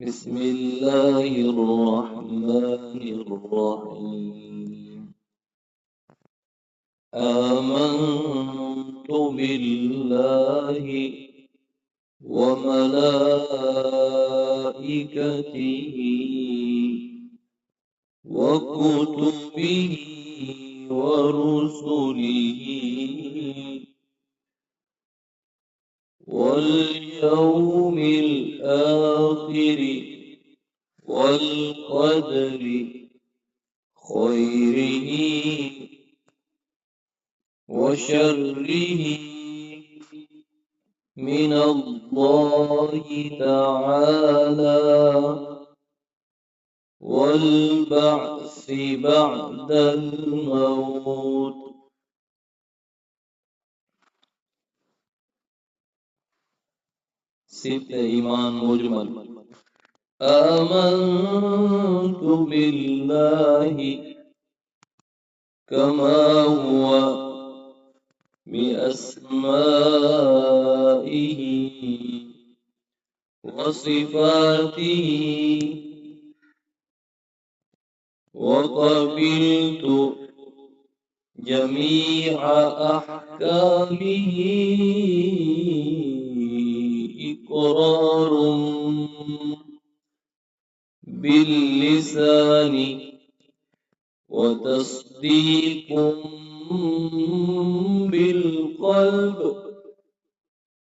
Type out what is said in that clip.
بسم الله الرحمن الرحيم. آمنت بالله وملائكته وكتبه ورسله واليوم الآخر والقدر خيره وشره من الله تعالى والبعث بعد الموت. ستة إيمان مجمل. آمنت بالله كما هو بأسمائه وصفاته وقبلت جميع أحكامه إقرار باللسان وتصديق بالقلب